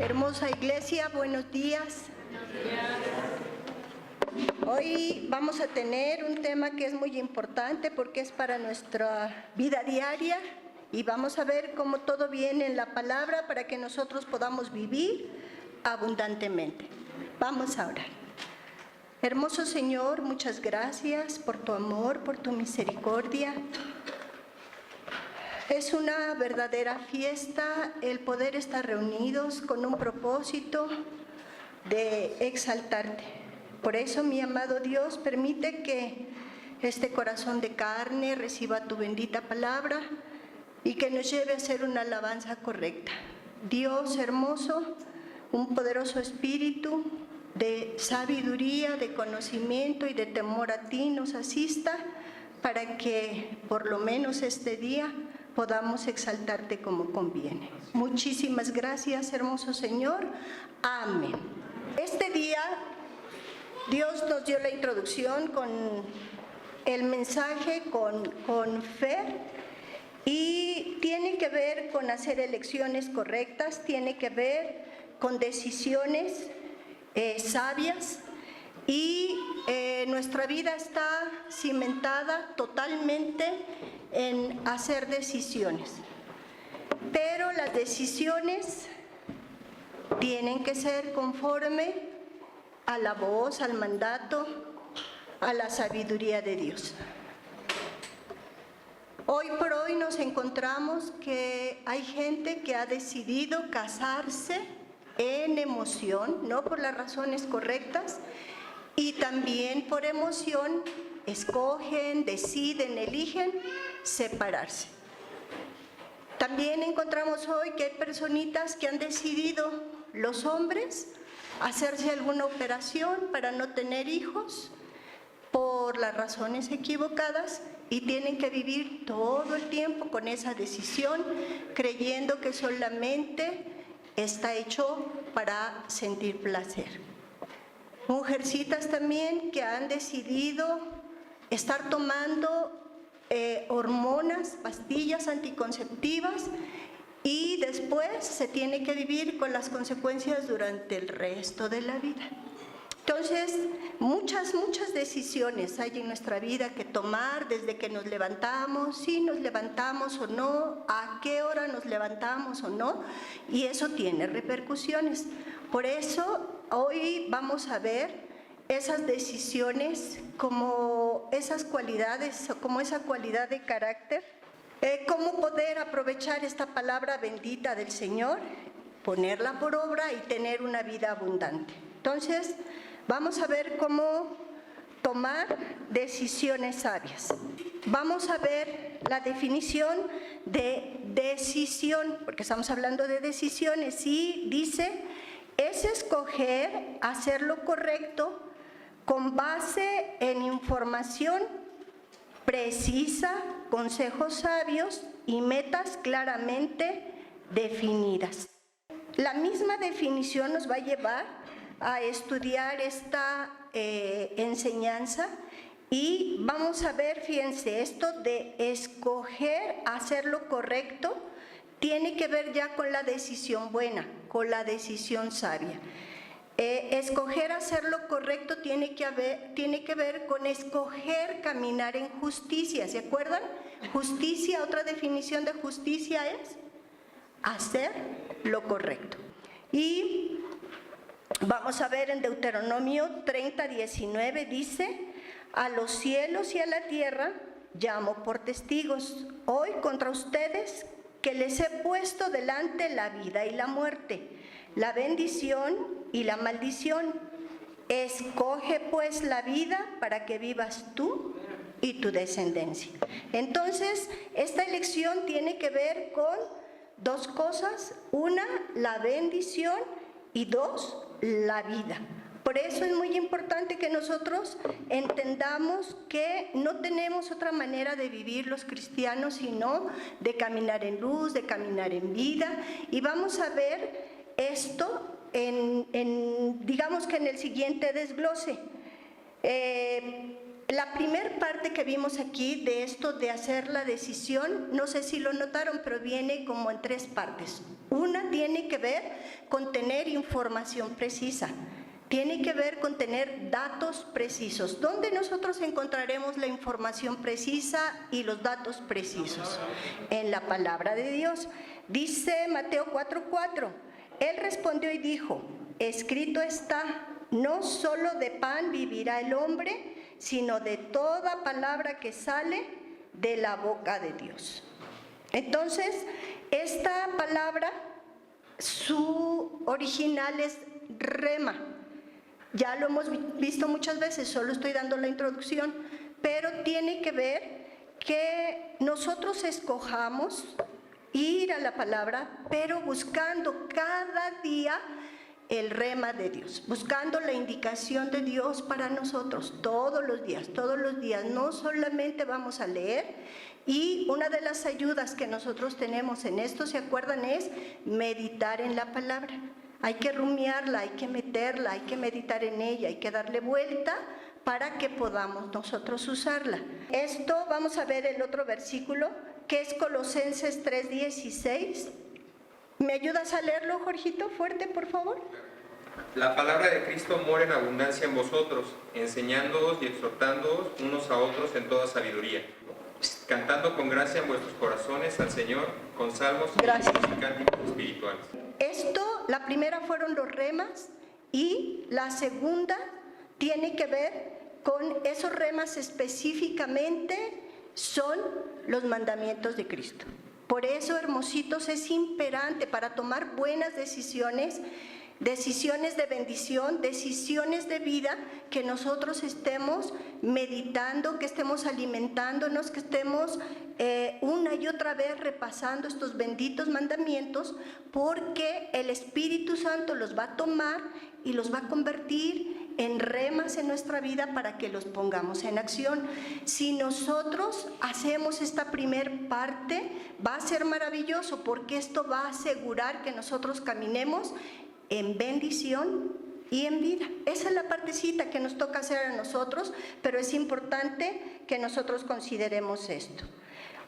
Hermosa iglesia, buenos días. Hoy vamos a tener un tema que es muy importante porque es para nuestra vida diaria y vamos a ver cómo todo viene en la palabra para que nosotros podamos vivir abundantemente. Vamos a orar. Hermoso Señor, muchas gracias por tu amor, por tu misericordia. Es una verdadera fiesta el poder estar reunidos con un propósito de exaltarte. Por eso, mi amado Dios, permite que este corazón de carne reciba tu bendita palabra y que nos lleve a hacer una alabanza correcta. Dios hermoso, un poderoso espíritu de sabiduría, de conocimiento y de temor a ti nos asista para que por lo menos este día podamos exaltarte como conviene. Muchísimas gracias, hermoso Señor. Amén. Este día Dios nos dio la introducción con el mensaje con fe y tiene que ver con hacer elecciones correctas, tiene que ver con decisiones sabias y nuestra vida está cimentada totalmente en hacer decisiones, pero las decisiones tienen que ser conforme a la voz, al mandato, a la sabiduría de Dios. Hoy por hoy nos encontramos que hay gente que ha decidido casarse en emoción, no por las razones correctas, y también por emoción escogen, deciden, eligen separarse. También encontramos hoy que hay personitas que han decidido, los hombres, hacerse alguna operación para no tener hijos por las razones equivocadas y tienen que vivir todo el tiempo con esa decisión, creyendo que solamente está hecho para sentir placer. Mujercitas también que han decidido estar tomando hormonas, pastillas anticonceptivas y después se tiene que vivir con las consecuencias durante el resto de la vida. Entonces, muchas decisiones hay en nuestra vida que tomar desde que nos levantamos, si nos levantamos o no, a qué hora nos levantamos o no, y eso tiene repercusiones. Por eso, hoy vamos a ver esas decisiones como esas cualidades, como esa cualidad de carácter, cómo poder aprovechar esta palabra bendita del Señor, ponerla por obra y tener una vida abundante. Entonces, vamos a ver cómo tomar decisiones sabias. Vamos a ver la definición de decisión, porque estamos hablando de decisiones, y dice, es escoger hacer lo correcto con base en información precisa, consejos sabios y metas claramente definidas. La misma definición nos va a llevar a estudiar esta enseñanza y vamos a ver, fíjense, esto de escoger hacer lo correcto tiene que ver ya con la decisión buena, con la decisión sabia. Escoger hacer lo correcto tiene que ver con escoger caminar en justicia, ¿se acuerdan? Justicia, otra definición de justicia es hacer lo correcto. Y vamos a ver en Deuteronomio 30:19 dice, a los cielos y a la tierra llamo por testigos hoy contra ustedes que les he puesto delante la vida y la muerte, la bendición y la maldición. Escoge pues la vida para que vivas tú y tu descendencia. Entonces, esta elección tiene que ver con dos cosas. Una, la bendición, y dos, la vida. Por eso es muy importante que nosotros entendamos que no tenemos otra manera de vivir los cristianos, sino de caminar en luz, de caminar en vida. Y vamos a ver esto digamos que en el siguiente desglose. La primera parte que vimos aquí de esto de hacer la decisión, no sé si lo notaron, pero viene como en 3 partes. Una tiene que ver con tener información precisa, tiene que ver con tener datos precisos. ¿Dónde nosotros encontraremos la información precisa y los datos precisos? En la palabra de Dios. Dice Mateo 4:4, Él respondió y dijo, escrito está, no solo de pan vivirá el hombre, sino de toda palabra que sale de la boca de Dios. Entonces, esta palabra, su original es rema. Ya lo hemos visto muchas veces, solo estoy dando la introducción, pero tiene que ver que nosotros escojamos ir a la palabra, pero buscando cada día el rema de Dios, buscando la indicación de Dios para nosotros todos los días, no solamente vamos a leer. Y una de las ayudas que nosotros tenemos en esto, ¿se acuerdan? Es meditar en la palabra. Hay que rumiarla, hay que meterla, hay que meditar en ella, hay que darle vuelta para que podamos nosotros usarla. Esto, vamos a ver el otro versículo, que es Colosenses 3:16. ¿Me ayudas a leerlo, Jorgito? Fuerte, por favor. La palabra de Cristo mora en abundancia en vosotros, enseñándoos y exhortándoos unos a otros en toda sabiduría, cantando con gracia en vuestros corazones al Señor, con salmos y cánticos espirituales. Esto, la primera fueron los remas y la segunda tiene que ver con esos remas específicamente, son los mandamientos de Cristo. Por eso, hermositos, es imperante para tomar buenas decisiones, decisiones de bendición, decisiones de vida, que nosotros estemos meditando, que estemos alimentándonos, que estemos una y otra vez repasando estos benditos mandamientos, porque el Espíritu Santo los va a tomar y los va a convertir en remas en nuestra vida para que los pongamos en acción. Si nosotros hacemos esta primer parte, va a ser maravilloso, porque esto va a asegurar que nosotros caminemos en bendición y en vida. Esa es la partecita que nos toca hacer a nosotros, pero es importante que nosotros consideremos esto.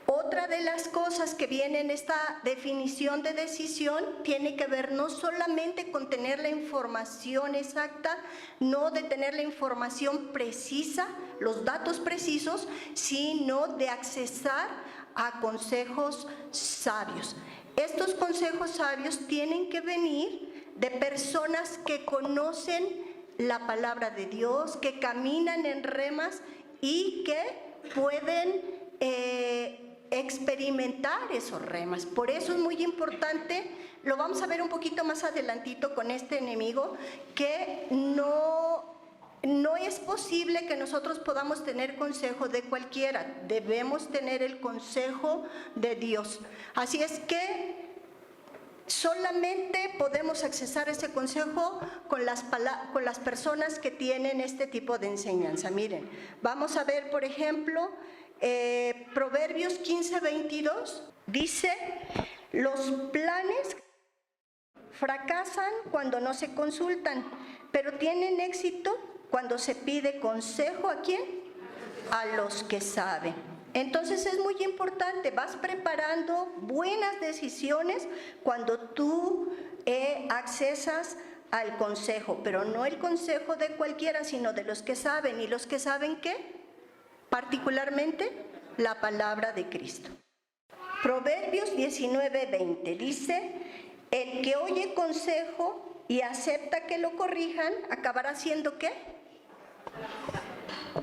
Otra de las cosas que viene en esta definición de decisión tiene que ver no solamente con tener la información exacta, no de tener la información precisa, los datos precisos, sino de accesar a consejos sabios. Estos consejos sabios tienen que venir de personas que conocen la palabra de Dios, que caminan en remas y que pueden experimentar esos remas. Por eso es muy importante, lo vamos a ver un poquito más adelantito con este enemigo, que no es posible que nosotros podamos tener consejo de cualquiera, debemos tener el consejo de Dios. Así es que solamente podemos accesar ese consejo con las personas que tienen este tipo de enseñanza. Miren, vamos a ver, por ejemplo, Proverbios 15:22, dice, los planes fracasan cuando no se consultan, pero tienen éxito cuando se pide consejo. ¿A quién? A los que saben. Entonces es muy importante, vas preparando buenas decisiones cuando tú accesas al consejo, pero no el consejo de cualquiera, sino de los que saben. ¿Y los que saben qué? Particularmente la palabra de Cristo. Proverbios 19:20 dice, el que oye consejo y acepta que lo corrijan, acabará haciendo ¿qué?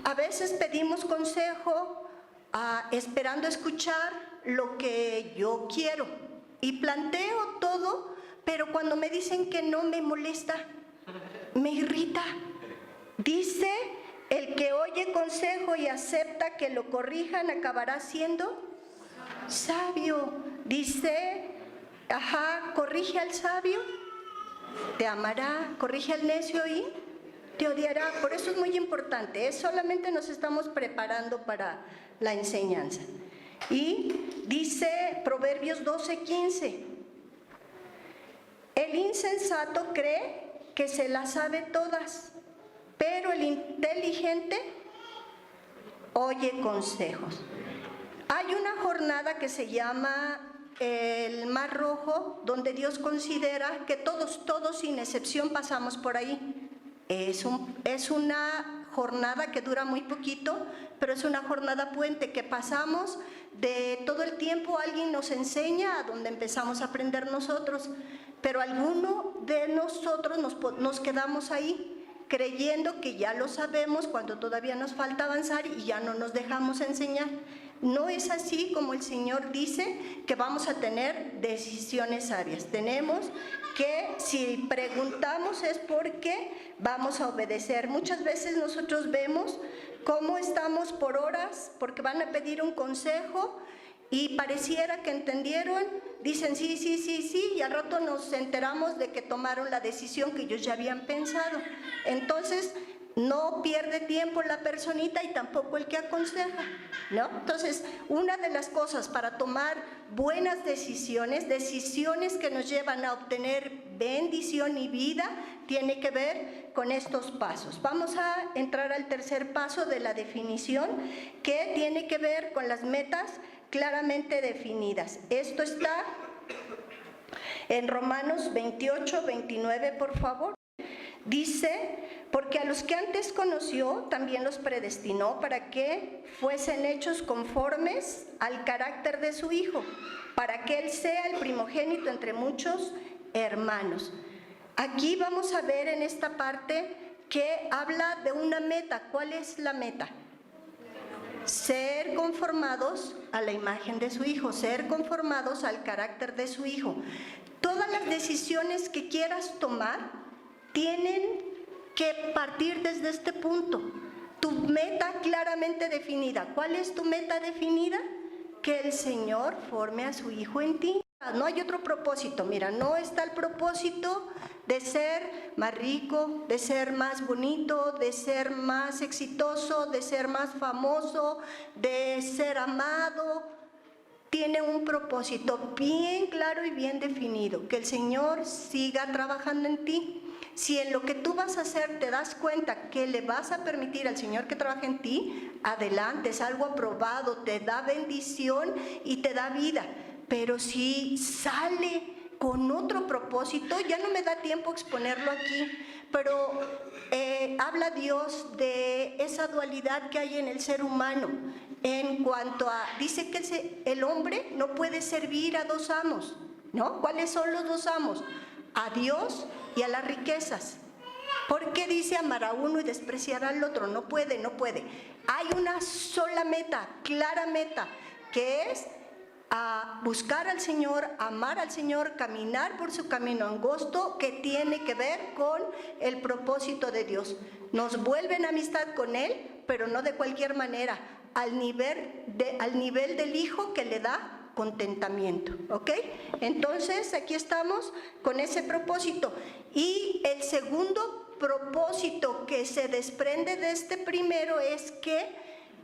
A veces pedimos consejo esperando escuchar lo que yo quiero y planteo todo, pero cuando me dicen que no, me molesta, me irrita. Dice, el que oye consejo y acepta que lo corrijan acabará siendo sabio. Dice, corrige al sabio, te amará, corrige al necio y te odiará. Por eso es muy importante, solamente nos estamos preparando para la enseñanza. Y dice Proverbios 12:15, el insensato cree que se las sabe todas, pero el inteligente oye consejos. Hay una jornada que se llama el Mar Rojo, donde Dios considera que todos sin excepción pasamos por ahí. Es una jornada que dura muy poquito, pero es una jornada puente que pasamos de todo el tiempo. Alguien nos enseña a donde empezamos a aprender nosotros, pero alguno de nosotros nos quedamos ahí creyendo que ya lo sabemos cuando todavía nos falta avanzar y ya no nos dejamos enseñar. No es así como el Señor dice que vamos a tener decisiones sabias. Tenemos que, si preguntamos, es porque vamos a obedecer. Muchas veces nosotros vemos cómo estamos por horas porque van a pedir un consejo y pareciera que entendieron, dicen sí, y al rato nos enteramos de que tomaron la decisión que ellos ya habían pensado. Entonces, no pierde tiempo la personita y tampoco el que aconseja, ¿no? Entonces, una de las cosas para tomar buenas decisiones que nos llevan a obtener bendición y vida, tiene que ver con estos pasos. Vamos a entrar al tercer paso de la definición, que tiene que ver con las metas claramente definidas. Esto está en Romanos 28, 29, por favor. Dice, porque a los que antes conoció, también los predestinó para que fuesen hechos conformes al carácter de su Hijo, para que Él sea el primogénito entre muchos hermanos. Aquí vamos a ver en esta parte que habla de una meta. ¿Cuál es la meta? Ser conformados a la imagen de su Hijo, ser conformados al carácter de su Hijo. Todas las decisiones que quieras tomar tienen que partir desde este punto. Tu meta claramente definida. ¿Cuál es tu meta definida? Que el Señor forme a su Hijo en ti. No hay otro propósito. Mira, no está el propósito de ser más rico, de ser más bonito, de ser más exitoso, de ser más famoso, de ser amado. Tiene un propósito bien claro y bien definido. Que el Señor siga trabajando en ti. Si en lo que tú vas a hacer te das cuenta que le vas a permitir al Señor que trabaje en ti, adelante, es algo aprobado, te da bendición y te da vida. Pero si sale con otro propósito, ya no me da tiempo exponerlo aquí, pero habla Dios de esa dualidad que hay en el ser humano. En cuanto a, dice que el hombre no puede servir a dos amos, ¿no? ¿Cuáles son los dos amos? A Dios y a las riquezas. ¿Por qué dice amar a uno y despreciar al otro? No puede. Hay una sola meta, clara meta, que es a buscar al Señor, amar al Señor, caminar por su camino angosto, que tiene que ver con el propósito de Dios. Nos vuelve en amistad con Él, pero no de cualquier manera, al nivel del Hijo que le da contentamiento, ¿ok? Entonces aquí estamos con ese propósito. Y el segundo propósito que se desprende de este primero es que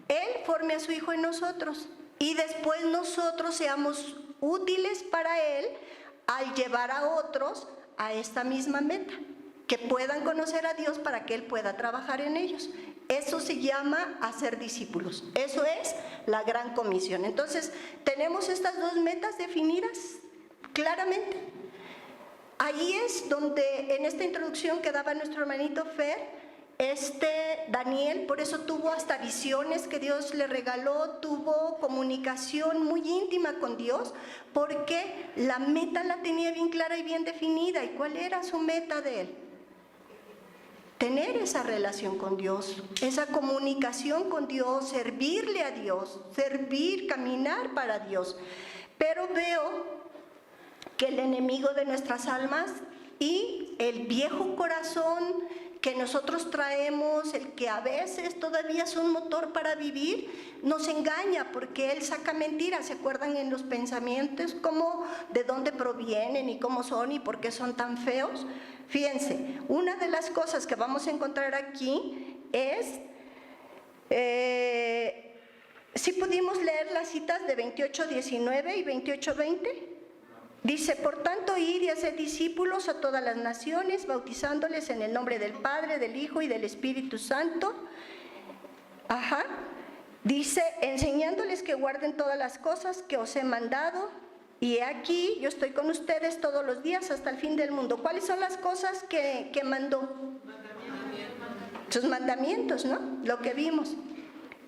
Él forme a su Hijo en nosotros y después nosotros seamos útiles para Él al llevar a otros a esta misma meta, que puedan conocer a Dios para que Él pueda trabajar en ellos. Eso se llama hacer discípulos. Eso es la gran comisión. Entonces, tenemos estas dos metas definidas claramente. Ahí es donde, en esta introducción que daba nuestro hermanito Fer, Daniel, por eso tuvo hasta visiones que Dios le regaló, tuvo comunicación muy íntima con Dios, porque la meta la tenía bien clara y bien definida. ¿Y cuál era su meta de él? Tener esa relación con Dios, esa comunicación con Dios, servirle a Dios, caminar para Dios. Pero veo que el enemigo de nuestras almas y el viejo corazón que nosotros traemos, el que a veces todavía es un motor para vivir, nos engaña porque él saca mentiras. ¿Se acuerdan en los pensamientos cómo, de dónde provienen y cómo son y por qué son tan feos? Fíjense, una de las cosas que vamos a encontrar aquí es, si pudimos leer las citas de 28:19 y 28:20. Dice, por tanto, id y haced discípulos a todas las naciones, bautizándoles en el nombre del Padre, del Hijo y del Espíritu Santo. Dice, enseñándoles que guarden todas las cosas que os he mandado, y he aquí, yo estoy con ustedes todos los días hasta el fin del mundo. ¿Cuáles son las cosas que mandó? Sus mandamientos, ¿no? Lo que vimos.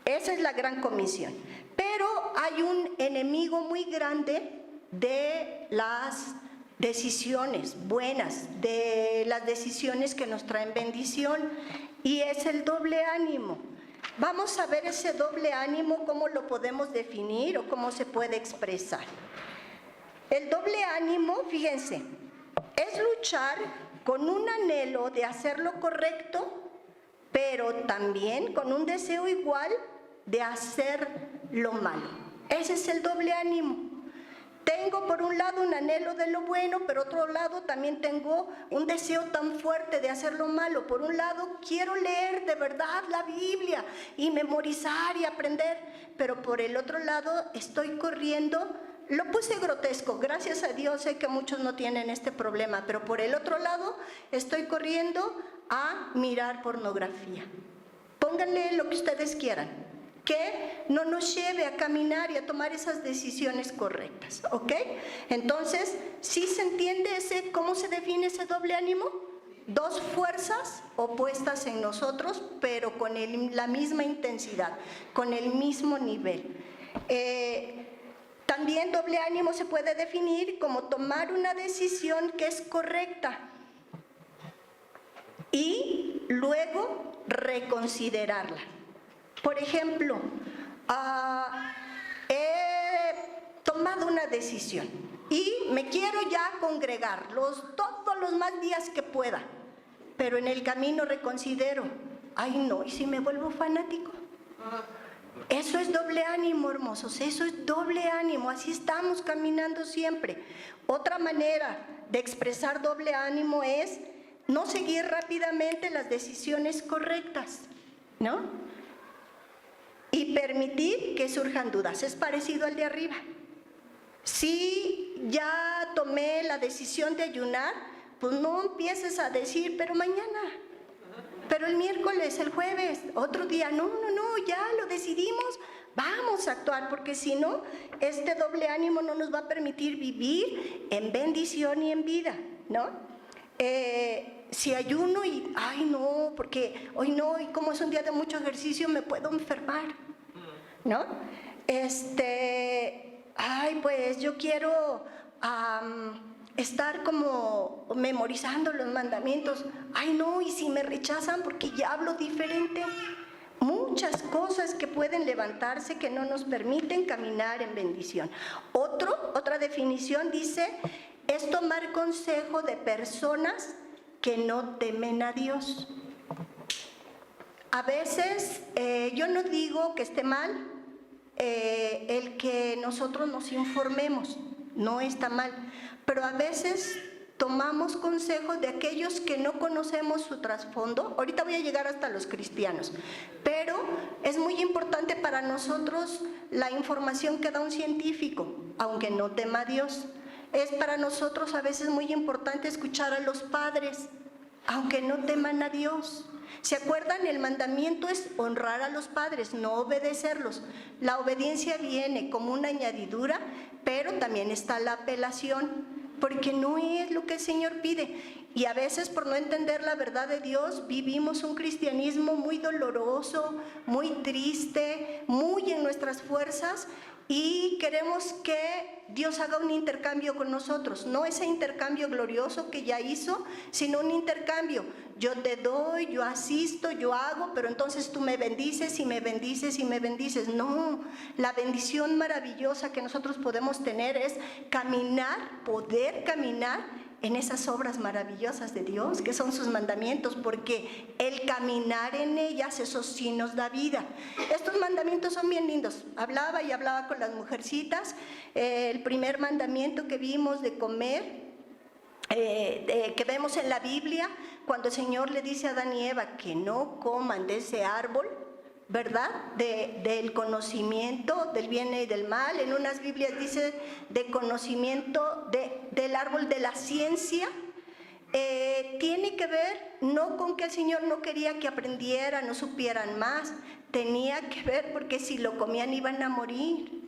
Esa es la gran comisión. Pero hay un enemigo muy grande de las decisiones buenas, de las decisiones que nos traen bendición, y es el doble ánimo. Vamos a ver ese doble ánimo, cómo lo podemos definir o cómo se puede expresar. El doble ánimo, fíjense, es luchar con un anhelo de hacer lo correcto, pero también con un deseo igual de hacer lo malo. Ese es el doble ánimo. Tengo por un lado un anhelo de lo bueno, pero por otro lado también tengo un deseo tan fuerte de hacer lo malo. Por un lado quiero leer de verdad la Biblia y memorizar y aprender, pero por el otro lado estoy corriendo. Lo puse grotesco, gracias a Dios sé que muchos no tienen este problema, pero por el otro lado estoy corriendo a mirar pornografía. Pónganle lo que ustedes quieran, que no nos lleve a caminar y a tomar esas decisiones correctas, ¿ok? Entonces, ¿sí se entiende cómo se define ese doble ánimo? Dos fuerzas opuestas en nosotros, pero con la misma intensidad, con el mismo nivel. También doble ánimo se puede definir como tomar una decisión que es correcta y luego reconsiderarla. Por ejemplo, he tomado una decisión y me quiero ya congregar todos los más días que pueda, pero en el camino reconsidero, ay no, ¿y si me vuelvo fanático? Eso es doble ánimo, hermosos, eso es doble ánimo, así estamos caminando siempre. Otra manera de expresar doble ánimo es no seguir rápidamente las decisiones correctas, ¿no? Y permitir que surjan dudas, es parecido al de arriba. Si ya tomé la decisión de ayunar, pues no empieces a decir, pero mañana, pero el miércoles, el jueves, otro día, no, ya lo decidimos, vamos a actuar, porque si no, este doble ánimo no nos va a permitir vivir en bendición y en vida, ¿no? Si ayuno y, ay no, porque hoy no, y como es un día de mucho ejercicio, me puedo enfermar, ¿no? Ay, pues yo quiero estar como memorizando los mandamientos. Ay no, y si me rechazan porque ya hablo diferente. Muchas cosas que pueden levantarse que no nos permiten caminar en bendición. Otra definición dice, es tomar consejo de personas que no temen a Dios. A veces, yo no digo que esté mal el que nosotros nos informemos, no está mal, pero a veces tomamos consejos de aquellos que no conocemos su trasfondo. Ahorita voy a llegar hasta los cristianos, pero es muy importante para nosotros la información que da un científico, aunque no tema a Dios. Es para nosotros a veces muy importante escuchar a los padres, aunque no teman a Dios. ¿Se acuerdan? El mandamiento es honrar a los padres, no obedecerlos. La obediencia viene como una añadidura, pero también está la apelación, porque no es lo que el Señor pide. Y a veces, por no entender la verdad de Dios, vivimos un cristianismo muy doloroso, muy triste, muy en nuestras fuerzas, y queremos que Dios haga un intercambio con nosotros, no ese intercambio glorioso que ya hizo, sino un intercambio. Yo te doy, yo asisto, yo hago, pero entonces tú me bendices y me bendices y me bendices. No, la bendición maravillosa que nosotros podemos tener es caminar, poder caminar en esas obras maravillosas de Dios, que son sus mandamientos, porque el caminar en ellas, eso sí nos da vida. Estos mandamientos son bien lindos. Hablaba con las mujercitas, el primer mandamiento que vimos de comer, que vemos en la Biblia, cuando el Señor le dice a Adán y Eva que no coman de ese árbol, ¿verdad? Del conocimiento del bien y del mal. En unas Biblias dice de conocimiento del árbol de la ciencia. tiene que ver no con que el Señor no quería que aprendieran o supieran más, tenía que ver porque si lo comían iban a morir.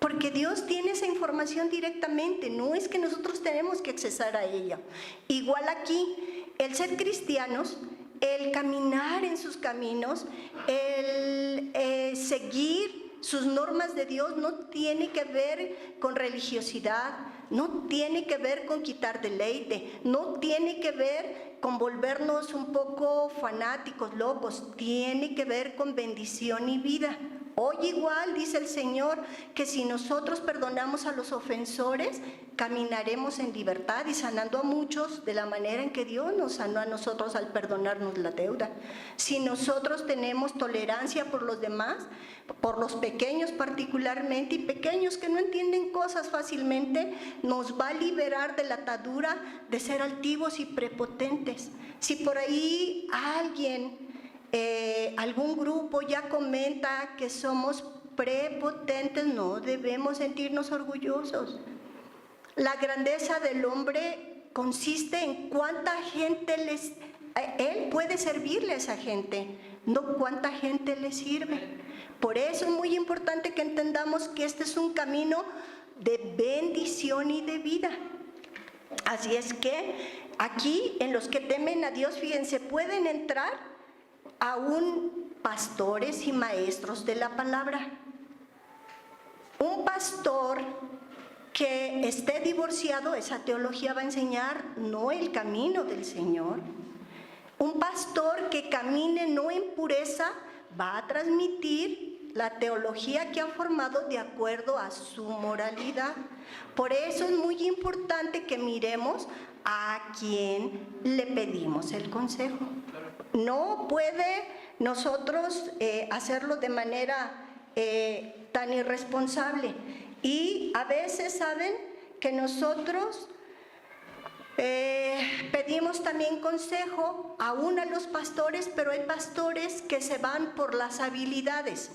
Porque Dios tiene esa información directamente, no es que nosotros tenemos que accesar a ella. Igual aquí, el ser cristianos, el caminar en sus caminos, el seguir sus normas de Dios no tiene que ver con religiosidad, no tiene que ver con quitar deleite, no tiene que ver con volvernos un poco fanáticos, locos, tiene que ver con bendición y vida. Hoy igual dice el Señor que si nosotros perdonamos a los ofensores, caminaremos en libertad y sanando a muchos de la manera en que Dios nos sanó a nosotros al perdonarnos la deuda. Si nosotros tenemos tolerancia por los demás, por los pequeños particularmente, y pequeños que no entienden cosas fácilmente, nos va a liberar de la atadura de ser altivos y prepotentes. Si por ahí alguien, algún grupo ya comenta que somos prepotentes, no debemos sentirnos orgullosos. La grandeza del hombre consiste en cuánta gente él puede servirle a esa gente, no cuánta gente le sirve. Por eso es muy importante que entendamos que este es un camino de bendición y de vida. Así es que aquí en los que temen a Dios, fíjense, pueden entrar aún pastores y maestros de la palabra. Un pastor que esté divorciado, esa teología va a enseñar no el camino del Señor. Un pastor que camine no en pureza va a transmitir la teología que ha formado de acuerdo a su moralidad. Por eso es muy importante que miremos a quién le pedimos el consejo. No puede nosotros hacerlo de manera tan irresponsable. Y a veces saben que nosotros pedimos también consejo aún a los pastores, pero hay pastores que se van por las habilidades.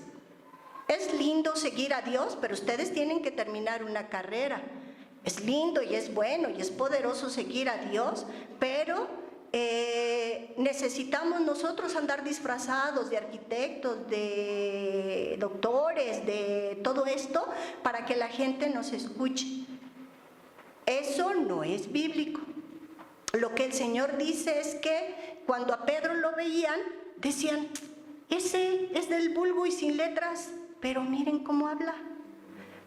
Es lindo seguir a Dios, pero ustedes tienen que terminar una carrera. Es lindo y es bueno y es poderoso seguir a Dios, pero necesitamos nosotros andar disfrazados de arquitectos, de doctores, de todo esto, para que la gente nos escuche. Eso no es bíblico. Lo que el Señor dice es que cuando a Pedro lo veían, decían, ese es del vulgo y sin letras, pero miren cómo habla.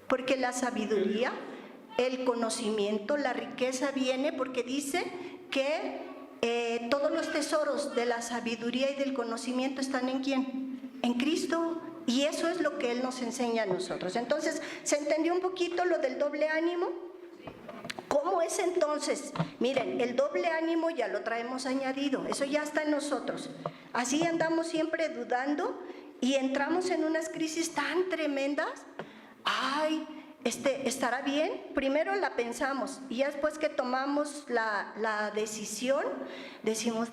Porque la sabiduría, el conocimiento, la riqueza viene porque dice que todos los tesoros de la sabiduría y del conocimiento están ¿en quién? En Cristo. Y eso es lo que Él nos enseña a nosotros. Entonces, ¿se entendió un poquito lo del doble ánimo? ¿Cómo es entonces? Miren, el doble ánimo ya lo traemos añadido, eso ya está en nosotros. Así andamos siempre dudando y entramos en unas crisis tan tremendas. Ay, ¿estará bien? Primero la pensamos y ya después que tomamos la decisión, decimos,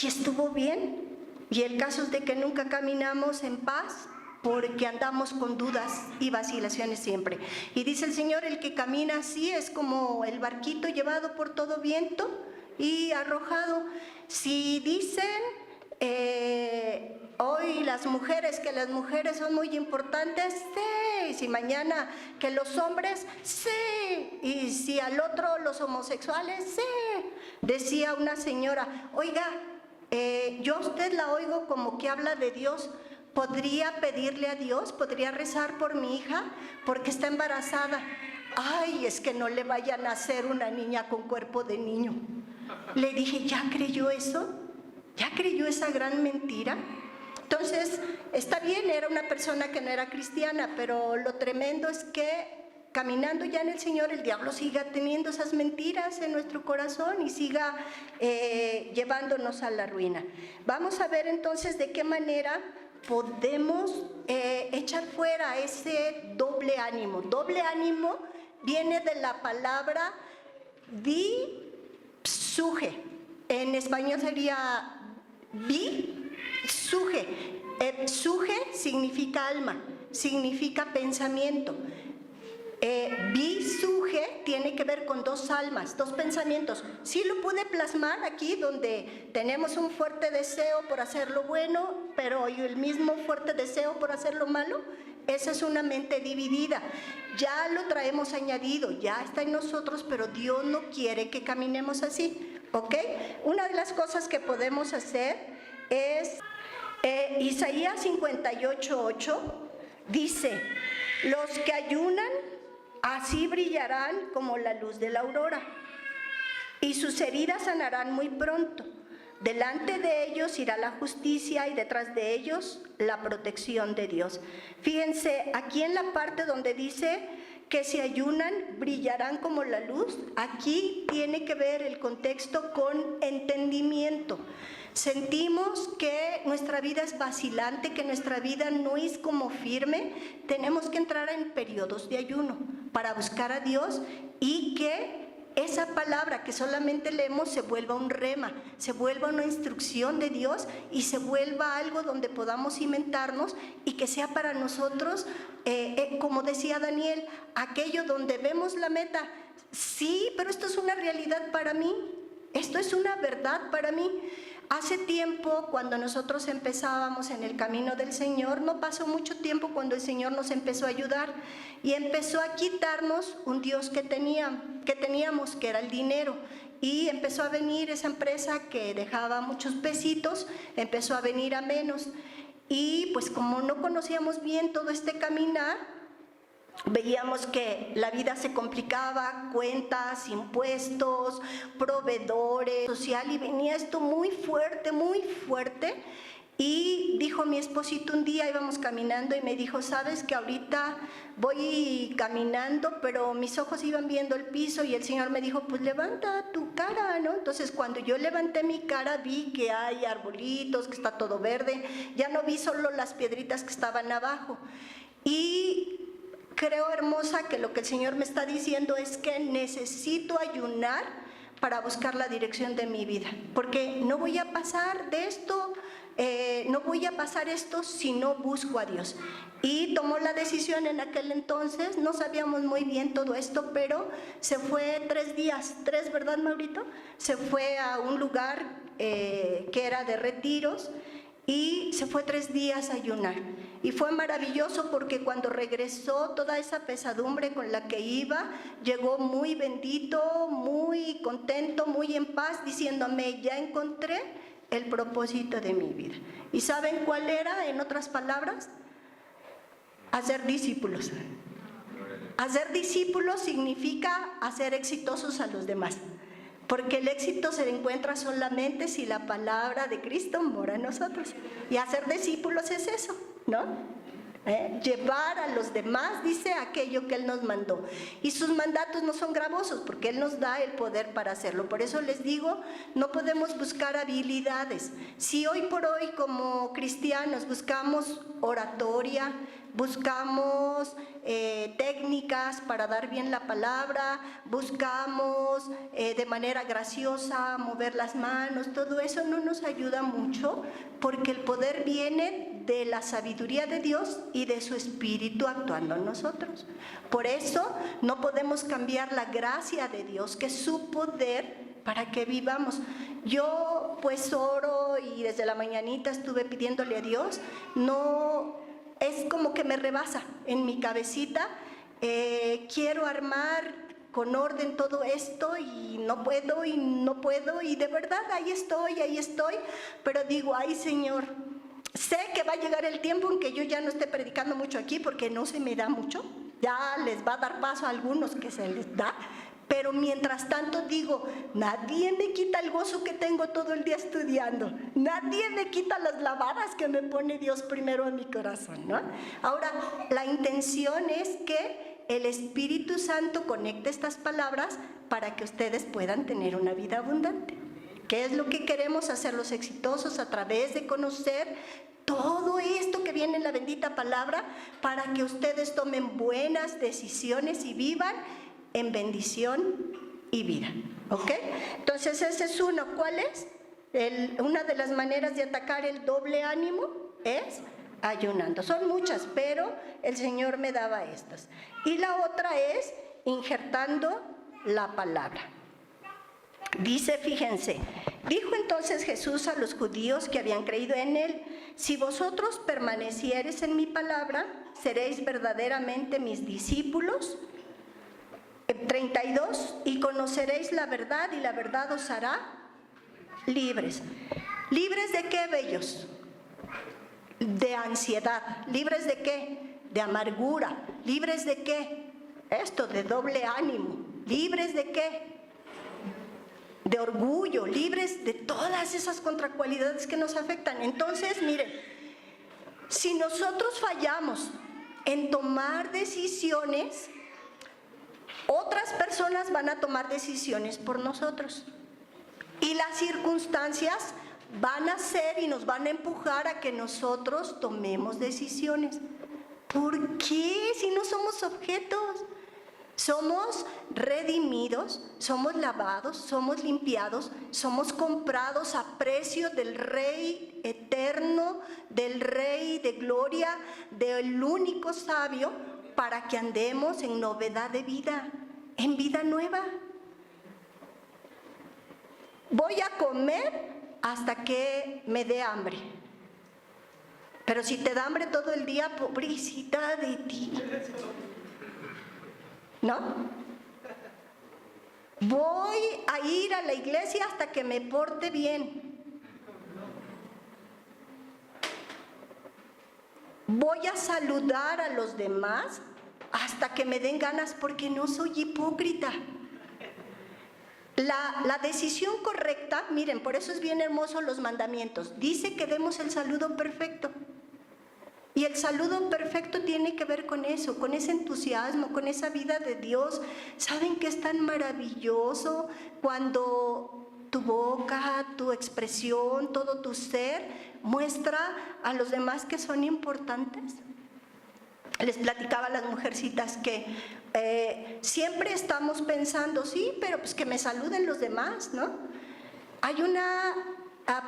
¿y estuvo bien? Y el caso es de que nunca caminamos en paz, porque andamos con dudas y vacilaciones siempre. Y dice el Señor, el que camina así es como el barquito llevado por todo viento y arrojado. Si dicen hoy las mujeres que las mujeres son muy importantes, sí. Y si mañana que los hombres, sí. Y si al otro los homosexuales, sí. Decía una señora, oiga, yo a usted la oigo como que habla de Dios. ¿Podría pedirle a Dios? ¿Podría rezar por mi hija? Porque está embarazada. Ay, es que no le vaya a nacer una niña con cuerpo de niño. Le dije, ¿ya creyó eso? ¿Ya creyó esa gran mentira? Entonces, está bien, era una persona que no era cristiana, pero lo tremendo es que caminando ya en el Señor, el diablo siga teniendo esas mentiras en nuestro corazón y siga llevándonos a la ruina. Vamos a ver entonces de qué manera podemos echar fuera ese doble ánimo. Doble ánimo viene de la palabra dipsuge. En español sería bisuge. Suge significa alma, significa pensamiento. Bisuge tiene que ver con dos almas, dos pensamientos. Sí lo pude plasmar aquí, donde tenemos un fuerte deseo por hacer lo bueno, pero y el mismo fuerte deseo por hacer lo malo. Esa es una mente dividida. Ya lo traemos añadido, ya está en nosotros, pero Dios no quiere que caminemos así, ¿ok? Una de las cosas que podemos hacer es, Isaías 58:8 dice: los que ayunan, así brillarán como la luz de la aurora, y sus heridas sanarán muy pronto. Delante de ellos irá la justicia y detrás de ellos la protección de Dios. Fíjense, aquí en la parte donde dice que si ayunan, brillarán como la luz, aquí tiene que ver el contexto con entendimiento. Sentimos que nuestra vida es vacilante, que nuestra vida no es como firme, tenemos que entrar en periodos de ayuno para buscar a Dios y que esa palabra que solamente leemos se vuelva un rema, se vuelva una instrucción de Dios y se vuelva algo donde podamos cimentarnos y que sea para nosotros, como decía Daniel, aquello donde vemos la meta. Sí, pero esto es una realidad para mí, esto es una verdad para mí. Hace tiempo, cuando nosotros empezábamos en el camino del Señor, no pasó mucho tiempo cuando el Señor nos empezó a ayudar y empezó a quitarnos un Dios que teníamos, que era el dinero. Y empezó a venir esa empresa que dejaba muchos pesitos, empezó a venir a menos. Y pues como no conocíamos bien todo este caminar, veíamos que la vida se complicaba, cuentas, impuestos, proveedores, social, y venía esto muy fuerte, y dijo mi esposito un día, íbamos caminando y me dijo: sabes que ahorita voy caminando, pero mis ojos iban viendo el piso y el Señor me dijo: pues levanta tu cara, ¿no? Entonces cuando yo levanté mi cara vi que hay arbolitos, que está todo verde, ya no vi solo las piedritas que estaban abajo. Y creo, hermosa, que lo que el Señor me está diciendo es que necesito ayunar para buscar la dirección de mi vida, porque no voy a pasar de esto, no voy a pasar esto si no busco a Dios. Y tomó la decisión en aquel entonces, no sabíamos muy bien todo esto, pero se fue 3 días, 3, ¿verdad, Maurito? Se fue a un lugar que era de retiros, y se fue 3 días a ayunar. Y fue maravilloso porque cuando regresó, toda esa pesadumbre con la que iba, llegó muy bendito, muy contento, muy en paz, diciéndome: ya encontré el propósito de mi vida. ¿Y saben cuál era, en otras palabras? Hacer discípulos. Hacer discípulos significa hacer exitosos a los demás. Porque el éxito se encuentra solamente si la palabra de Cristo mora en nosotros. Y hacer discípulos es eso, ¿no? Llevar a los demás, dice, aquello que Él nos mandó. Y sus mandatos no son gravosos, porque Él nos da el poder para hacerlo. Por eso les digo, no podemos buscar habilidades. Si hoy por hoy como cristianos buscamos oratoria, buscamos técnicas para dar bien la palabra, buscamos de manera graciosa mover las manos, todo eso no nos ayuda mucho, porque el poder viene de la sabiduría de Dios y de su Espíritu actuando en nosotros. Por eso no podemos cambiar la gracia de Dios, que es su poder, para que vivamos. Yo pues oro y desde la mañanita estuve pidiéndole a Dios, no... Es como que me rebasa en mi cabecita, quiero armar con orden todo esto y no puedo, y de verdad ahí estoy, pero digo: ay Señor, sé que va a llegar el tiempo en que yo ya no esté predicando mucho aquí porque no se me da mucho, ya les va a dar paso a algunos que se les da. Pero mientras tanto digo: nadie me quita el gozo que tengo todo el día estudiando. Nadie me quita las lavadas que me pone Dios primero en mi corazón, ¿no? Ahora, la intención es que el Espíritu Santo conecte estas palabras para que ustedes puedan tener una vida abundante. ¿Qué es lo que queremos? Hacerlos exitosos a través de conocer todo esto que viene en la bendita palabra, para que ustedes tomen buenas decisiones y vivan en bendición y vida, ¿ok? Entonces ese es uno. ¿Cuál es? Una de las maneras de atacar el doble ánimo es ayunando. Son muchas, pero el Señor me daba estas. Y la otra es injertando la palabra. Dice, fíjense, dijo entonces Jesús a los judíos que habían creído en él: si vosotros permaneciereis en mi palabra, seréis verdaderamente mis discípulos. 32, y conoceréis la verdad, y la verdad os hará libres. ¿Libres de qué, bellos? De ansiedad. ¿Libres de qué? De amargura. ¿Libres de qué? Esto, de doble ánimo. ¿Libres de qué? De orgullo. Libres de todas esas contracualidades que nos afectan. Entonces, miren, si nosotros fallamos en tomar decisiones, otras personas van a tomar decisiones por nosotros. Y las circunstancias van a ser y nos van a empujar a que nosotros tomemos decisiones. ¿Por qué? Si no somos objetos. Somos redimidos, somos lavados, somos limpiados, somos comprados a precio del Rey eterno, del Rey de gloria, del único sabio, para que andemos en novedad de vida, en vida nueva. Voy a comer hasta que me dé hambre. Pero si te da hambre todo el día, pobrecita de ti. ¿No? Voy a ir a la iglesia hasta que me porte bien. Voy a saludar a los demás hasta que me den ganas, porque no soy hipócrita. La decisión correcta, miren, por eso es bien hermoso los mandamientos. Dice que demos el saludo perfecto. Y el saludo perfecto tiene que ver con eso, con ese entusiasmo, con esa vida de Dios. ¿Saben qué es tan maravilloso cuando tu boca, tu expresión, todo tu ser muestra a los demás que son importantes? Les platicaba a las mujercitas que siempre estamos pensando, sí, pero pues que me saluden los demás, ¿no? Hay una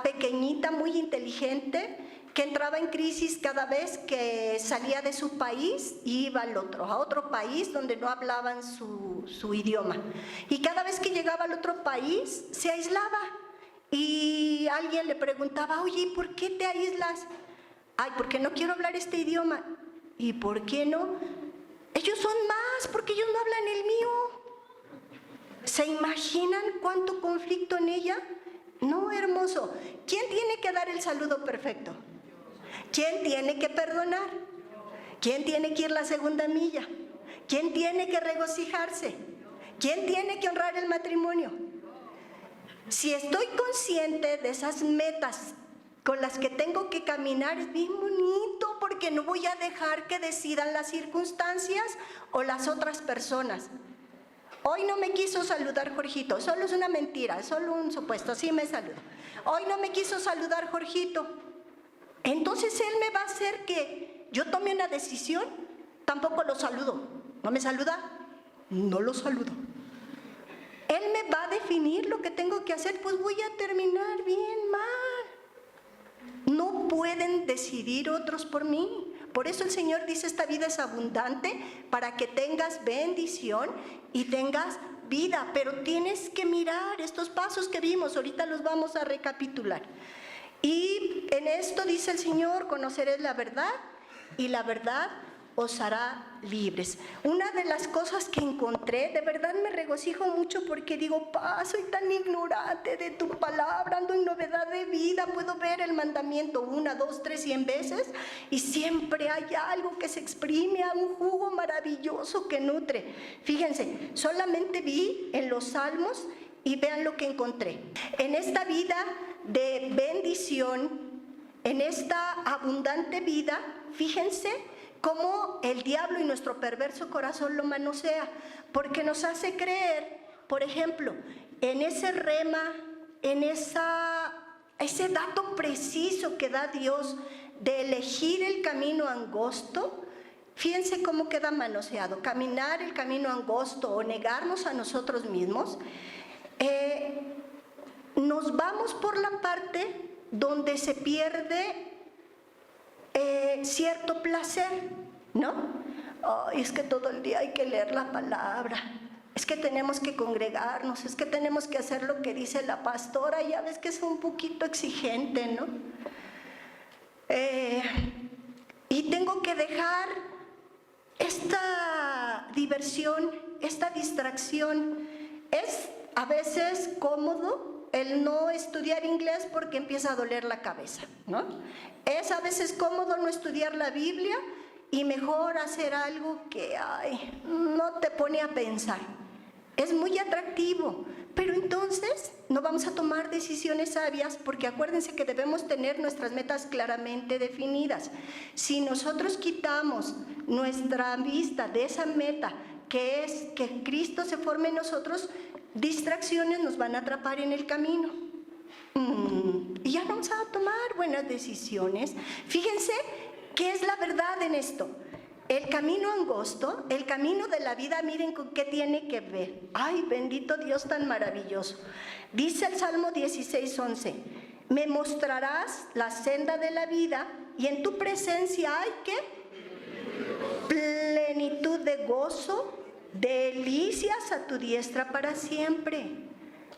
pequeñita muy inteligente que entraba en crisis cada vez que salía de su país y iba a otro país donde no hablaban su idioma. Y cada vez que llegaba al otro país se aislaba. Y alguien le preguntaba, oye, ¿por qué te aíslas? Ay, porque no quiero hablar este idioma. ¿Y por qué no? Ellos son más, porque ellos no hablan el mío. ¿Se imaginan cuánto conflicto en ella? No, hermoso. ¿Quién tiene que dar el saludo perfecto? ¿Quién tiene que perdonar? ¿Quién tiene que ir la segunda milla? ¿Quién tiene que regocijarse? ¿Quién tiene que honrar el matrimonio? Si estoy consciente de esas metas con las que tengo que caminar, es bien bonito, porque no voy a dejar que decidan las circunstancias o las otras personas. Hoy no me quiso saludar Jorgito, solo es una mentira, solo un supuesto, sí me saludo. Hoy no me quiso saludar Jorgito. Entonces él me va a hacer que yo tome una decisión. Tampoco lo saludo. ¿No me saluda? No lo saludo. Él me va a definir lo que tengo que hacer, pues voy a terminar bien mal. No pueden decidir otros por mí. Por eso el Señor dice, esta vida es abundante para que tengas bendición y tengas vida. Pero tienes que mirar estos pasos que vimos, ahorita los vamos a recapitular. Y en esto dice el Señor, conoceréis la verdad y la verdad os hará libres. Una de las cosas que encontré, de verdad me regocijo mucho porque digo, soy tan ignorante de tu palabra, ando en novedad de vida, puedo ver el mandamiento 1, 2, 3, 100 veces y siempre hay algo que se exprime, un jugo maravilloso que nutre. Fíjense, solamente vi en los Salmos y vean lo que encontré. En esta vida de bendición, en esta abundante vida, fíjense cómo el diablo y nuestro perverso corazón lo manosea, porque nos hace creer, por ejemplo, en ese rema, en ese dato preciso que da Dios de elegir el camino angosto. Fíjense cómo queda manoseado, caminar el camino angosto o negarnos a nosotros mismos. Nos vamos por la parte donde se pierde cierto placer, ¿no? Ay, es que todo el día hay que leer la palabra, es que tenemos que congregarnos, es que tenemos que hacer lo que dice la pastora, ya ves que es un poquito exigente, ¿no? Y tengo que dejar esta diversión, esta distracción. Es a veces cómodo el no estudiar inglés porque empieza a doler la cabeza, ¿no? Es a veces cómodo no estudiar la Biblia y mejor hacer algo que no te pone a pensar. Es muy atractivo, pero entonces no vamos a tomar decisiones sabias, porque acuérdense que debemos tener nuestras metas claramente definidas. Si nosotros quitamos nuestra vista de esa meta, que es que Cristo se forme en nosotros, distracciones nos van a atrapar en el camino. Y ya no vamos a tomar buenas decisiones. Fíjense qué es la verdad en esto. El camino angosto, el camino de la vida, miren con qué tiene que ver. Ay, bendito Dios tan maravilloso. Dice el Salmo 16:11, me mostrarás la senda de la vida y en tu presencia hay ¿qué? Plenitud de gozo, delicias a tu diestra para siempre.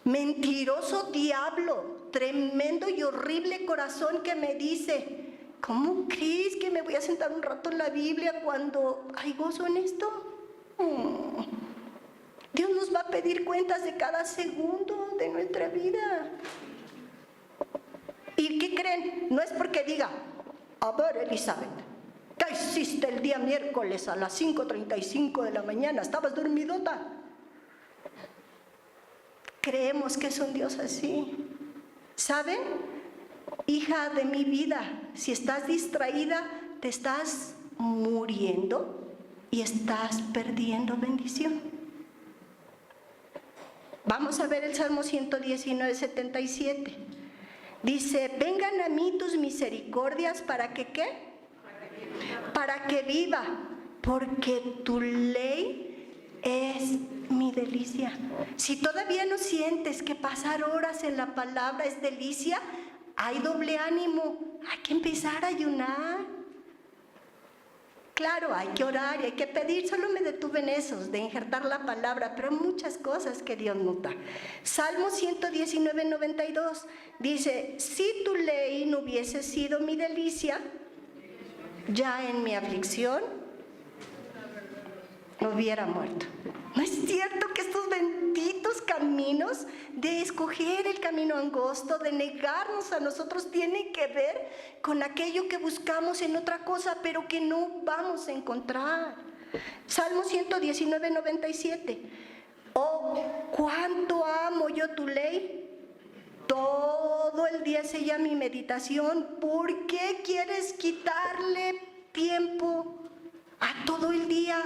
Mentiroso diablo, tremendo y horrible corazón que me dice, ¿cómo crees que me voy a sentar un rato en la Biblia cuando hay gozo en esto? Dios nos va a pedir cuentas de cada segundo de nuestra vida. ¿Y qué creen? No es porque diga, a ver, Elizabeth, ¿qué hiciste el día miércoles a las 5:35 de la mañana? ¿Estabas dormidota? Creemos que es un Dios así. ¿Saben? Hija de mi vida, si estás distraída, te estás muriendo y estás perdiendo bendición. Vamos a ver el Salmo 119:77. Dice, vengan a mí tus misericordias, ¿para que qué? Para que viva, porque tu ley es mi delicia. Si todavía no sientes que pasar horas en la palabra es delicia, hay doble ánimo, hay que empezar a ayunar. Claro, hay que orar y hay que pedir, solo me detuve en esos, de injertar la palabra, pero hay muchas cosas que Dios nos da. Salmo 119:92 dice, si tu ley no hubiese sido mi delicia, ya en mi aflicción no hubiera muerto. ¿No es cierto que estos benditos caminos de escoger el camino angosto, de negarnos a nosotros, tienen que ver con aquello que buscamos en otra cosa, pero que no vamos a encontrar? Salmo 119:97. Oh, cuánto amo yo tu ley. Todo el día es ella mi meditación. ¿Por qué quieres quitarle tiempo a todo el día?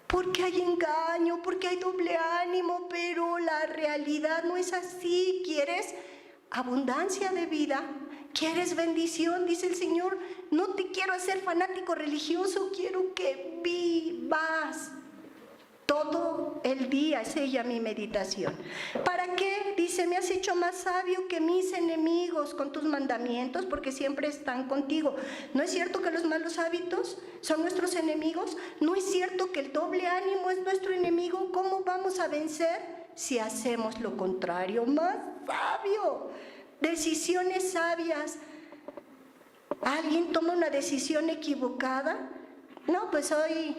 Porque hay engaño, porque hay doble ánimo, pero la realidad no es así. ¿Quieres abundancia de vida? ¿Quieres bendición? Dice el Señor, no te quiero hacer fanático religioso, quiero que vivas. Todo el día es ella mi meditación. ¿Para qué? Dice, me has hecho más sabio que mis enemigos con tus mandamientos, porque siempre están contigo. ¿No es cierto que los malos hábitos son nuestros enemigos? ¿No es cierto que el doble ánimo es nuestro enemigo? ¿Cómo vamos a vencer si hacemos lo contrario? Más sabio. Decisiones sabias. ¿Alguien toma una decisión equivocada? No, pues hoy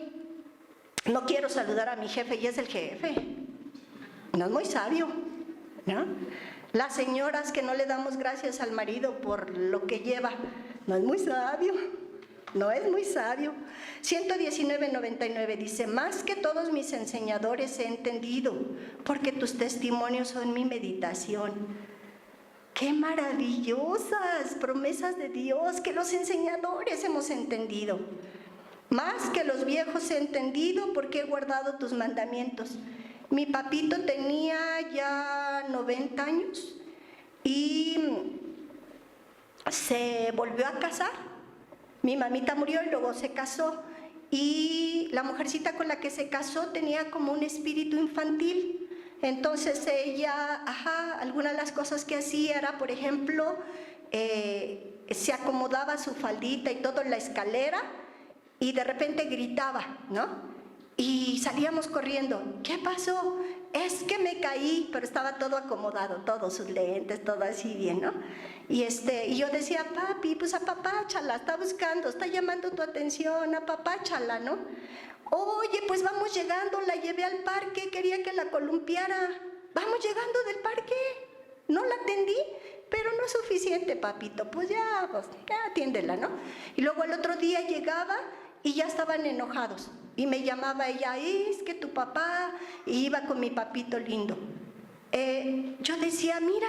no quiero saludar a mi jefe y es el jefe. No es muy sabio, ¿no? Las señoras que no le damos gracias al marido por lo que lleva, no es muy sabio, no es muy sabio. 119:99 dice, más que todos mis enseñadores he entendido, porque tus testimonios son mi meditación. ¡Qué maravillosas promesas de Dios que los enseñadores hemos entendido! Más que los viejos he entendido porque he guardado tus mandamientos. Mi papito tenía ya 90 años y se volvió a casar. Mi mamita murió y luego se casó. Y la mujercita con la que se casó tenía como un espíritu infantil. Entonces ella, algunas de las cosas que hacía era, por ejemplo, se acomodaba su faldita y todo en la escalera y de repente gritaba, ¿no? Y salíamos corriendo. ¿Qué pasó? Es que me caí, pero estaba todo acomodado, todos sus lentes, todo así bien, ¿no? Y yo decía, papi, pues apapáchala, está buscando, está llamando tu atención, apapáchala, ¿no? Oye, pues vamos llegando, la llevé al parque, quería que la columpiara. Vamos llegando del parque, no la atendí, pero no es suficiente, papito, pues ya atiéndela, ¿no? Y luego el otro día llegaba y ya estaban enojados. Y me llamaba ella, es que tu papá, y iba con mi papito lindo. Yo decía, mira,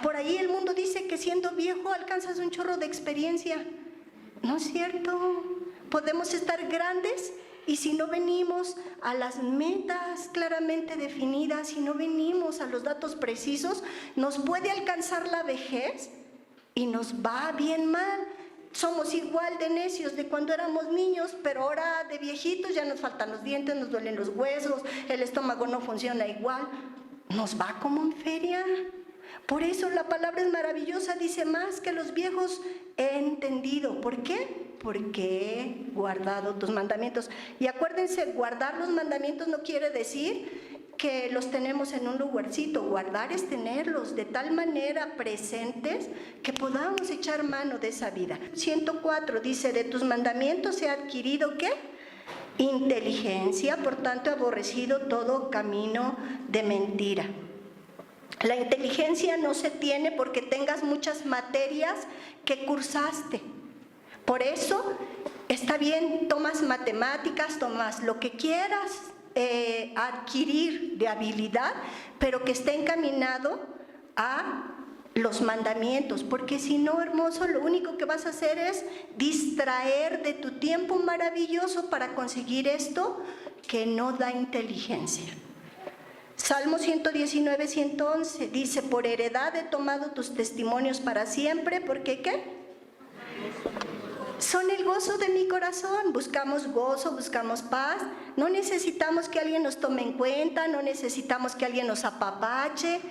por ahí el mundo dice que siendo viejo alcanzas un chorro de experiencia. No es cierto, podemos estar grandes y si no venimos a las metas claramente definidas, si no venimos a los datos precisos, nos puede alcanzar la vejez y nos va bien mal. Somos igual de necios de cuando éramos niños, pero ahora de viejitos ya nos faltan los dientes, nos duelen los huesos, el estómago no funciona igual. Nos va como en feria. Por eso la palabra es maravillosa, dice más que los viejos he entendido. ¿Por qué? Porque he guardado tus mandamientos. Y acuérdense, guardar los mandamientos no quiere decir que los tenemos en un lugarcito. Guardar es tenerlos de tal manera presentes que podamos echar mano de esa vida. 104 dice, de tus mandamientos he adquirido, ¿qué? Inteligencia, por tanto he aborrecido todo camino de mentira. La inteligencia no se tiene porque tengas muchas materias que cursaste. Por eso está bien, tomas matemáticas, tomas lo que quieras adquirir de habilidad, pero que esté encaminado a los mandamientos, porque si no, hermoso, lo único que vas a hacer es distraer de tu tiempo maravilloso para conseguir esto que no da inteligencia. Salmo 119, 111 dice, por heredad he tomado tus testimonios para siempre, porque ¿qué? Son el gozo de mi corazón. Buscamos gozo, buscamos paz. No necesitamos que alguien nos tome en cuenta, no necesitamos que alguien nos apapache.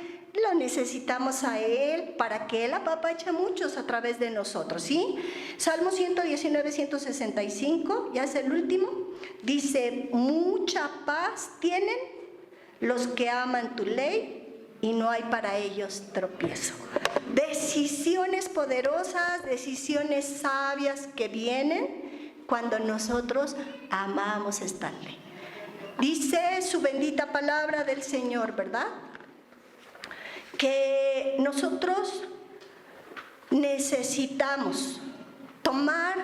Lo necesitamos a Él para que Él apapache a muchos a través de nosotros, ¿sí? Salmo 119, 165, ya es el último. Dice, mucha paz tienen los que aman tu ley y no hay para ellos tropiezo. Decisiones poderosas, decisiones sabias que vienen cuando nosotros amamos esta ley. Dice su bendita palabra del Señor, ¿verdad? Que nosotros necesitamos tomar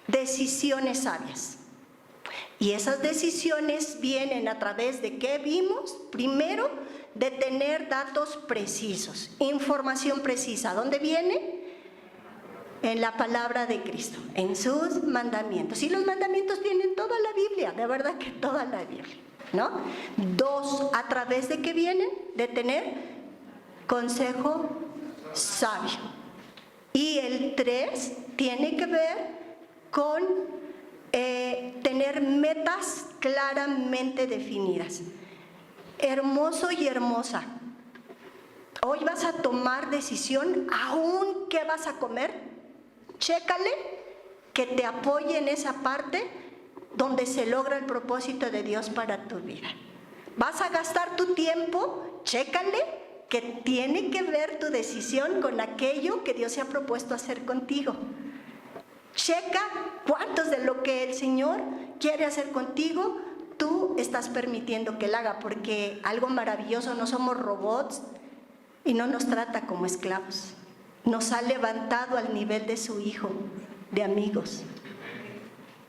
decisiones sabias. Y esas decisiones vienen a través de ¿qué vimos? Primero, de tener datos precisos, información precisa. ¿Dónde viene? En la palabra de Cristo, en sus mandamientos. Y los mandamientos tienen toda la Biblia, de verdad que toda la Biblia, ¿no? Dos, ¿a través de qué vienen? De tener consejo sabio. Y el 3 tiene que ver con tener metas claramente definidas. Hermoso y hermosa, hoy vas a tomar decisión, aún qué vas a comer, chécale que te apoye en esa parte donde se logra el propósito de Dios para tu vida. Vas a gastar tu tiempo, chécale que tiene que ver tu decisión con aquello que Dios se ha propuesto hacer contigo. Checa cuántos de lo que el Señor quiere hacer contigo tú estás permitiendo que Él haga, porque algo maravilloso, no somos robots y no nos trata como esclavos. Nos ha levantado al nivel de su Hijo, de amigos.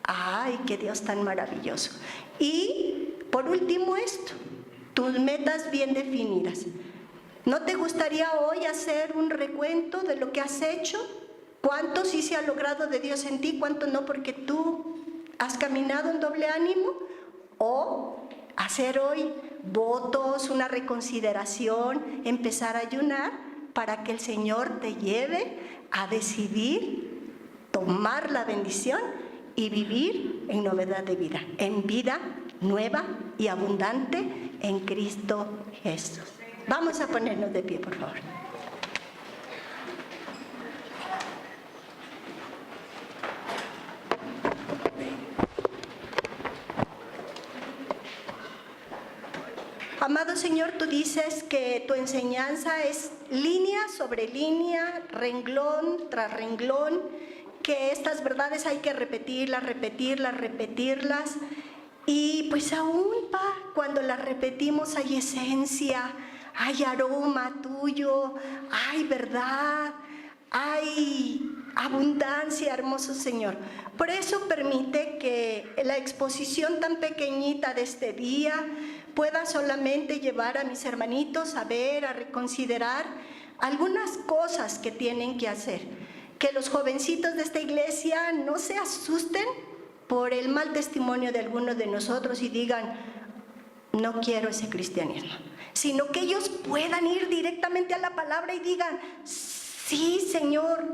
¡Ay, qué Dios tan maravilloso! Y por último esto, tus metas bien definidas. ¿No te gustaría hoy hacer un recuento de lo que has hecho? ¿Cuánto sí se ha logrado de Dios en ti? ¿Cuánto no? Porque tú has caminado en doble ánimo. O hacer hoy votos, una reconsideración, empezar a ayunar para que el Señor te lleve a decidir tomar la bendición y vivir en novedad de vida, en vida nueva y abundante en Cristo Jesús. Vamos a ponernos de pie, por favor. Amado Señor, tú dices que tu enseñanza es línea sobre línea, renglón tras renglón, que estas verdades hay que repetirlas, repetirlas, repetirlas. Y pues aún, cuando las repetimos hay esencia, hay aroma tuyo, hay verdad, hay abundancia, hermoso Señor. Por eso permite que la exposición tan pequeñita de este día pueda solamente llevar a mis hermanitos a ver, a reconsiderar algunas cosas que tienen que hacer. Que los jovencitos de esta iglesia no se asusten por el mal testimonio de algunos de nosotros y digan, no quiero ese cristianismo, sino que ellos puedan ir directamente a la palabra y digan, sí, Señor,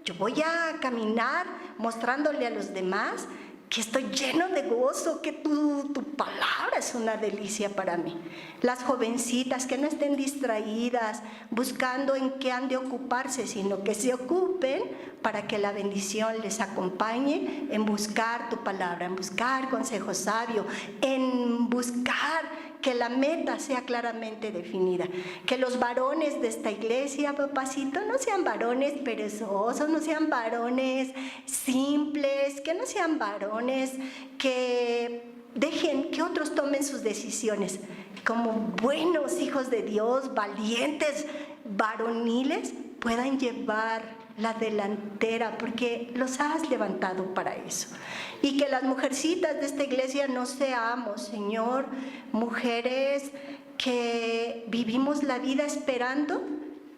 yo voy a caminar mostrándole a los demás que estoy lleno de gozo, que tu palabra es una delicia para mí. Las jovencitas que no estén distraídas buscando en qué han de ocuparse, sino que se ocupen para que la bendición les acompañe en buscar tu palabra, en buscar consejo sabio, en buscar que la meta sea claramente definida. Que los varones de esta iglesia, papacito, no sean varones perezosos, no sean varones simples, que no sean varones que dejen que otros tomen sus decisiones. Como buenos hijos de Dios, valientes, varoniles, puedan llevar la delantera, porque los has levantado para eso. Y que las mujercitas de esta iglesia no seamos, Señor, mujeres que vivimos la vida esperando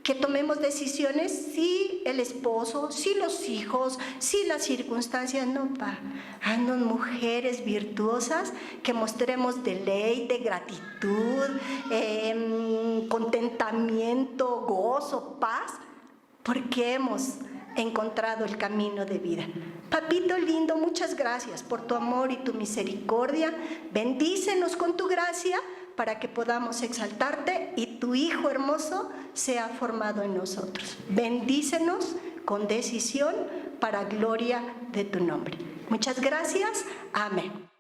que tomemos decisiones si el esposo, si los hijos, si las circunstancias. No, haznos mujeres virtuosas que mostremos deleite, gratitud, contentamiento, gozo, paz, porque hemos encontrado el camino de vida. Papito lindo, muchas gracias por tu amor y tu misericordia. Bendícenos con tu gracia para que podamos exaltarte y tu Hijo hermoso sea formado en nosotros. Bendícenos con decisión para gloria de tu nombre. Muchas gracias. Amén.